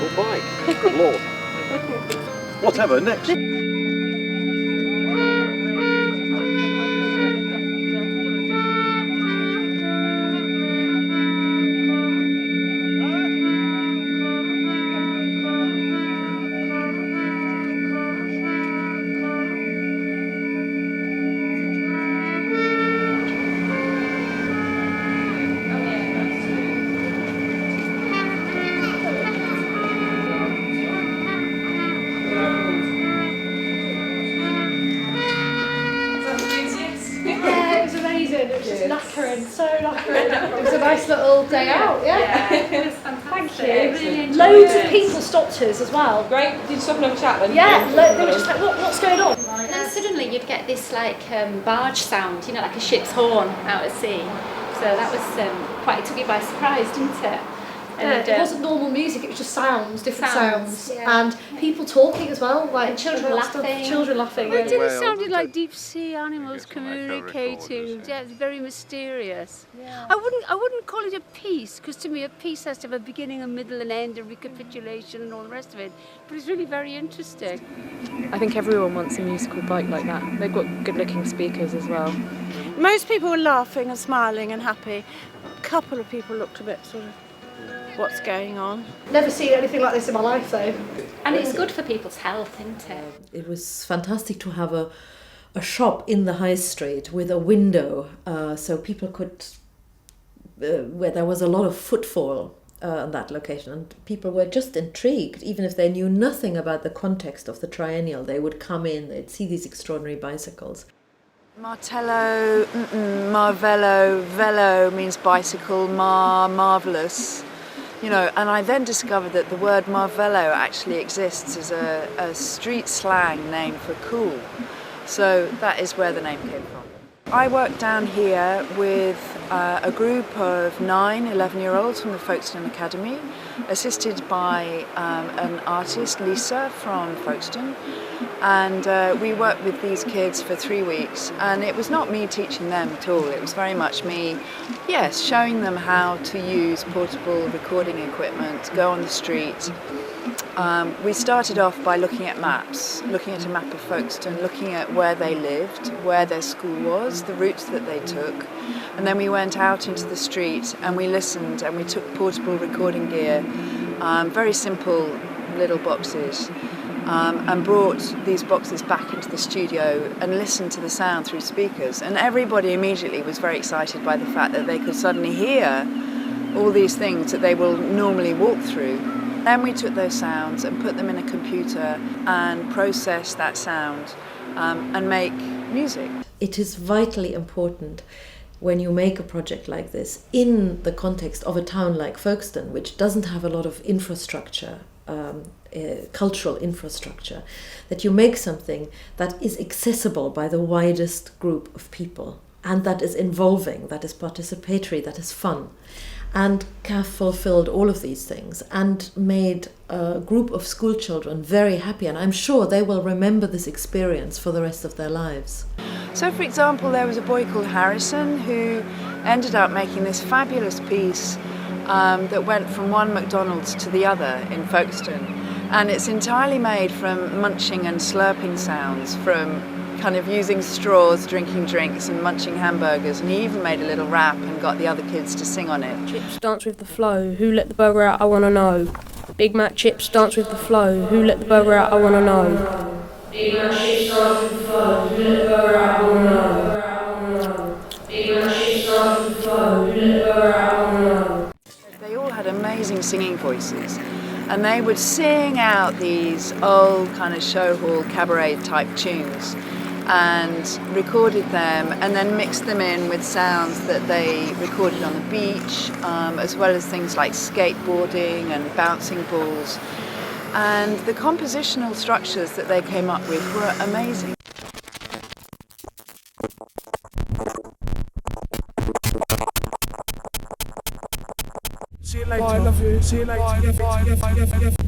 musical bike. Good Lord. Whatever next? Knackering, so knackering. It was a nice little day out, yeah. It was fantastic. Thank you. Really Loads of people stopped us as well. Great. Did you stop and have a chat then? Yeah, they were just like, what's going on? And then suddenly you'd get this like barge sound, you know, like a ship's horn out at sea. So that was quite, it took you by surprise, didn't it? And it wasn't normal music, it was just sounds, different sounds. Yeah. And people talking as well, like and children laughing. Children laughing. It did sounded like deep sea animals communicating. Yeah, it's very mysterious. Yeah. I wouldn't call it a piece, because to me a piece has to have a beginning, a middle, an end, a recapitulation, and all the rest of it. But it's really very interesting. I think everyone wants a musical bike like that. They've got good-looking speakers as well. Most people were laughing and smiling and happy. A couple of people looked a bit sort of, what's going on? Never seen anything like this in my life though. And it's good for people's health, isn't it? It was fantastic to have a shop in the high street with a window, so people could, where there was a lot of footfall on that location, and people were just intrigued. Even if they knew nothing about the context of the triennial, they would come in, they'd see these extraordinary bicycles. Martello, Marvelo, velo means bicycle, marvellous. You know, and I then discovered that the word Marvelo actually exists as a street slang name for cool. So that is where the name came from. I worked down here with a group of 11-year-olds from the Folkestone Academy, assisted by an artist, Lisa, from Folkestone. And we worked with these kids for 3 weeks, and it was not me teaching them at all. It was very much me, yes, showing them how to use portable recording equipment, go on the street. We started off by looking at maps, looking at a map of Folkestone, looking at where they lived, where their school was, the routes that they took. And then we went out into the street and we listened, and we took portable recording gear, very simple little boxes, and brought these boxes back into the studio and listened to the sound through speakers. And everybody immediately was very excited by the fact that they could suddenly hear all these things that they will normally walk through. Then we took those sounds and put them in a computer and process that sound and make music. It is vitally important when you make a project like this in the context of a town like Folkestone, which doesn't have a lot of infrastructure, cultural infrastructure, that you make something that is accessible by the widest group of people, and that is involving, that is participatory, that is fun. And CAF fulfilled all of these things and made a group of school children very happy, and I'm sure they will remember this experience for the rest of their lives. So, for example, there was a boy called Harrison who ended up making this fabulous piece that went from one McDonald's to the other in Folkestone, and it's entirely made from munching and slurping sounds, from kind of using straws, drinking drinks and munching hamburgers, and he even made a little rap and got the other kids to sing on it. Chips dance with the flow, who let the burger out, I wanna know. Big Mac chips dance with the flow, who let the burger out, I wanna know. Big Mac chips dance with the flow, who let the burger out, I wanna know. Big Mac chips dance with the flow, who let the burger out, I wanna know. They all had amazing singing voices, and they would sing out these old kind of show hall cabaret type tunes, and recorded them and then mixed them in with sounds that they recorded on the beach, as well as things like skateboarding and bouncing balls. And the compositional structures that they came up with were amazing. See you later. I love you. See you later.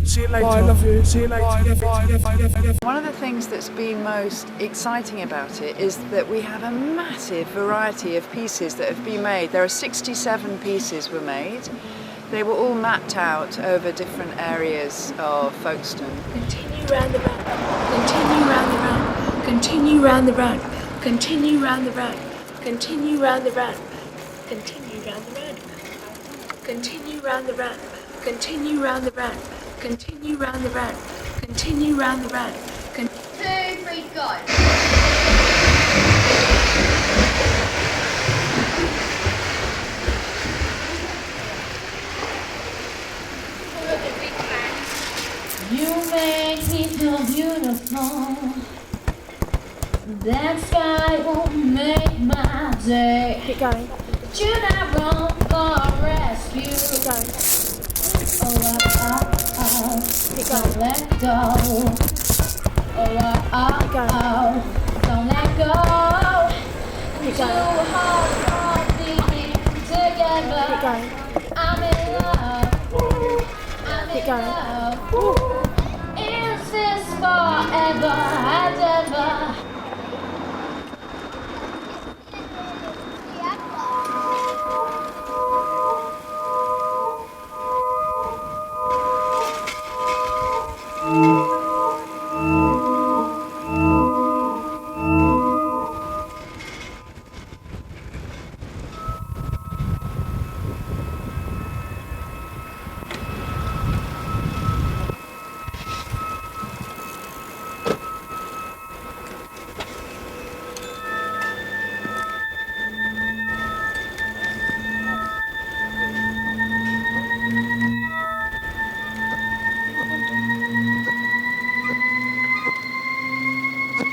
See you later. I love you. See you later. One of the things that's been most exciting about it is that we have a massive variety of pieces that have been made. There are 67 pieces were made. They were all mapped out over different areas of Folkestone. Continue round the round, continue round the round, continue round the round, continue round the round, continue round the round, continue round the round, continue round the round, continue round the round, continue round the round, continue round the round. 2, 3, go. You make me feel beautiful. That sky won't make my day. Keep going. Should I run for rescue? Keep going. Keep Don't going. let go. Keep going. Don't let go. Keep Two going. hearts are beating together. Keep going. I'm in love. I'm Keep in going. love. Is this forever and ever?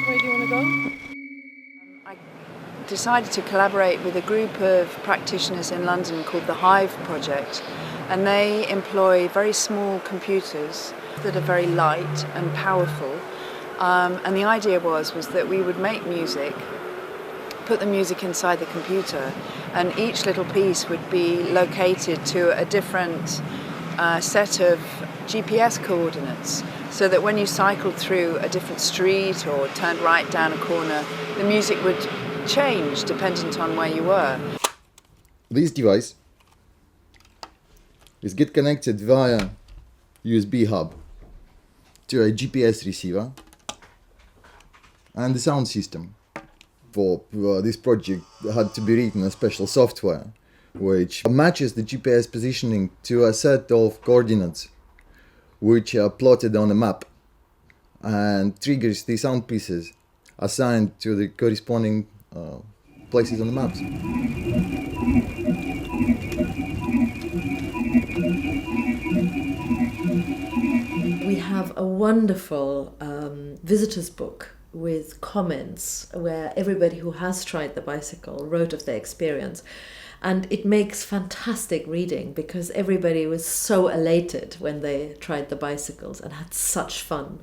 Where do you want to go? I decided to collaborate with a group of practitioners in London called the Hive Project, and they employ very small computers that are very light and powerful. And the idea was that we would make music, put the music inside the computer, and each little piece would be located to a different set of GPS coordinates, so that when you cycled through a different street or turned right down a corner, the music would change dependent on where you were. This device is get connected via USB hub to a GPS receiver, and the sound system for this project had to be written a special software which matches the GPS positioning to a set of coordinates which are plotted on a map and triggers the sound pieces assigned to the corresponding places on the maps. We have a wonderful visitor's book with comments where everybody who has tried the bicycle wrote of their experience. And it makes fantastic reading because everybody was so elated when they tried the bicycles and had such fun.